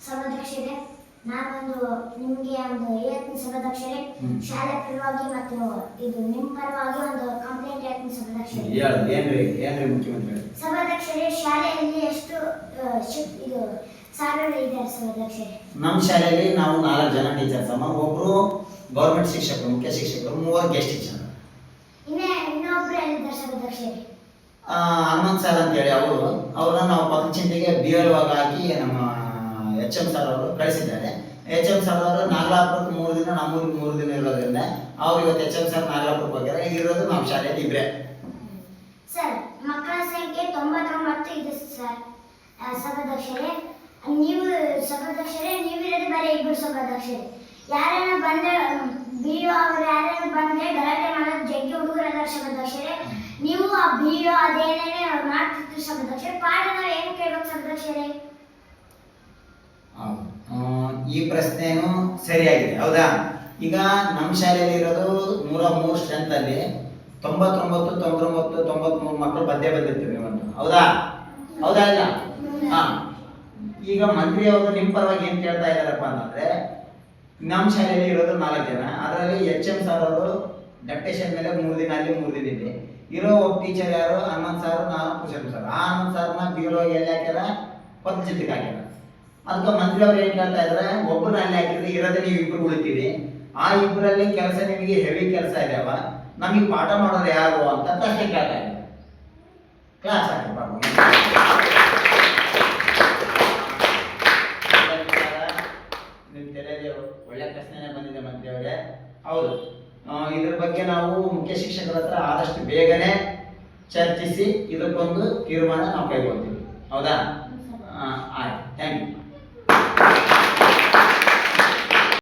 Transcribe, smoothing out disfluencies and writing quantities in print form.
ಸಭಾಧ್ಯಕ್ಷರೇ, ನಾನೊಂದು ನಿಮಗೆ ಒಂದು ಹೇಳ್ತೀನಿ ಸಭಾಧ್ಯಕ್ಷರೇ. ಶಾಲೆ ಪರವಾಗಿ ಮತ್ತು ಇದು ನಿಮ್ಮ ಪರವಾಗಿ ಒಂದು ಕಂಪ್ಲೇಂಟ್ ಹೇಳ್ತೀನಿ ಸಭಾಧ್ಯಕ್ಷರೇ. ಏನ್ರಿ ಮುಖ್ಯಮಂತ್ರಿ ಸಭಾಧ್ಯಕ್ಷರೇ, ಶಾಲೆಯಲ್ಲಿ ಎಷ್ಟು ಇದು ಸಾವಿರ ಇದ್ದಾರೆ ಸಭಾಧ್ಯಕ್ಷರೇ? ನಮ್ಮ ಶಾಲೆಯಲ್ಲಿ ನಾವು 4 ಜನ ಟೀಚರ್ಸ್ ಅಮ್ಮ. ಒಬ್ರು ಗೌರ್ಮೆಂಟ್ ಶಿಕ್ಷಕರು, ಮುಖ್ಯ ಶಿಕ್ಷಕರು, 3 ಗೆಸ್ಟ್ ಟೀಚರ್. ಇನ್ನೊಬ್ರು ಎಲ್ಲಿದ್ದಾರೆ ಸಭಾಧ್ಯಕ್ಷರೇ? ಹನುಮಂತ್ ಸರ್ ಅಂತೇಳಿ ಅವ್ರನ್ನ ನಾವು ಪಕ್ಕಚಿಂತೆಗೆ BLO ಹಾಕಿ ನಮ್ಮ HM ಸರ್ ಅವರು ಕಳಿಸಿದ್ದಾರೆ. HM ಸರ್ ಅವರು ನಾಗಲಾಪುರಕ್ಕೆ 3 ದಿನ, ನಮ್ಮೂರಿಗೆ 3 ದಿನ ಇರೋದ್ರಿಂದ ಅವ್ರು ಇವತ್ತು HM ಸರ್ ನಾಗಲಾಪುರಕ್ಕೆ ಹೋಗ್ಯಾರ. ಇರೋದು ನಮ್ಮ ಶಾಲೆಯಲ್ಲಿ ಇಬ್ಬರೇ. ಸರ್, ಮಕ್ಕಳ ಸಂಖ್ಯೆ 99 ಇದೆ ಸರ್ ಸಭಾಧ್ಯಕ್ಷರೇ. ನೀವು ಸಭಾಧ್ಯಕ್ಷರೇ, ನೀವಿರೋದು ಬರೀ 2 ಸಭಾಧ್ಯಕ್ಷರೇ. ಯಾರನ್ನ ಬಂದ್ರೆ BO ಅವರು ಯಾರನ್ನ ಬಂದ್ರೆ ಗಲಾಟೆ ಮಾಡೋದು ಜಗ್ಗಿ ಹುಡುಗರ ಸಭಾಧ್ಯಕ್ಷರೇ. ನೀವು ಆ BO ಅದೇನೇನೆ ಮಾಡ್ತಿರ್ತೀವಿ ಸಭಾಧ್ಯಕ್ಷರೇ. ಪಾಠ ನಾವು ಏನು ಕೇಳ್ಬೇಕು ಸಭಾಧ್ಯಕ್ಷರೇ? ಈ ಪ್ರಶ್ನೆನೂ ಸರಿಯಾಗಿದೆ, ಹೌದಾ? ಈಗ ನಮ್ಮ ಶಾಲೆಯಲ್ಲಿ ಇರೋದು 103 ಸ್ಟ್ರೆಂತ್ ಅಲ್ಲಿ 99, 99, 93 ಮಕ್ಕಳು ಬಂದಿರ್ತೀವಿ ನೀವಂತ, ಹೌದಾ? ಹೌದಾ ಇಲ್ಲ? ಈಗ ಮಂತ್ರಿ ಅವರು ನಿಮ್ಮ ಪರವಾಗಿ ಏನ್ ಕೇಳ್ತಾ ಇದಾರಪ್ಪ ಅಂತಂದ್ರೆ, ನಮ್ಮ ಶಾಲೆಯಲ್ಲಿ ಇರೋದು 4 ಜನ. ಅದರಲ್ಲಿ HM ಸರ್ ಅವರು ಡೆಪ್ಟೇಷನ್ ಮೇಲೆ 3 ದಿನ ಅಲ್ಲಿ 3 ದಿನ ಇಲ್ಲಿ ಇರೋ ಒಬ್ಬ ಟೀಚರ್ ಯಾರು? ಹನುಮಂತ್ ಸರ್, ನಾನು ಪುಷಪ್ ಸರ್. ಆ ಹನುಮಂತ್ ಸರ್ನ BLO ಎಲ್ಲಿ ಹಾಕ್ಯಾರ? ಪಕ್ಕಚಿಂತೆಗೆ ಹಾಕ್ಯಾರ. ಅದಕ್ಕೆ ಮಂತ್ರಿ ಅವ್ರು ಏನ್ ಕೇಳ್ತಾ ಇದಾರೆ, ಒಬ್ಬರನ್ನ ಅಲ್ಲಿ ಹಾಕಿದ್ರೆ ಇರೋದೇ ನೀವು 2 ಉಳಿತೀರಿ. ಆ 2ರಲ್ಲಿ ಕೆಲಸ ನಿಮಗೆ ಹೆವಿ ಕೆಲಸ ಇದಾವ, ನಮಗೆ ಪಾಠ ಮಾಡೋರು ಯಾರು ಅಂತ ಪ್ರಶ್ನೆ ಕೇಳ್ತಾ ಇದ್ದಾರೆ. ಕ್ಲಾಸ್ ಹಾಕಿ ನಿಮ್ ತಲೆಗೆ ಒಳ್ಳೆ ಪ್ರಶ್ನೆನೇ ಬಂದಿದೆ ಮಂತ್ರಿ ಅವರೇ. ಹೌದು, ಇದ್ರ ಬಗ್ಗೆ ನಾವು ಮುಖ್ಯ ಶಿಕ್ಷಕರ ಹತ್ರ ಆದಷ್ಟು ಬೇಗನೆ ಚರ್ಚಿಸಿ ಇದಕ್ಕೊಂದು ತೀರ್ಮಾನ ನಾವು ಕೈಗೊಳ್ತೀವಿ, ಹೌದಾ?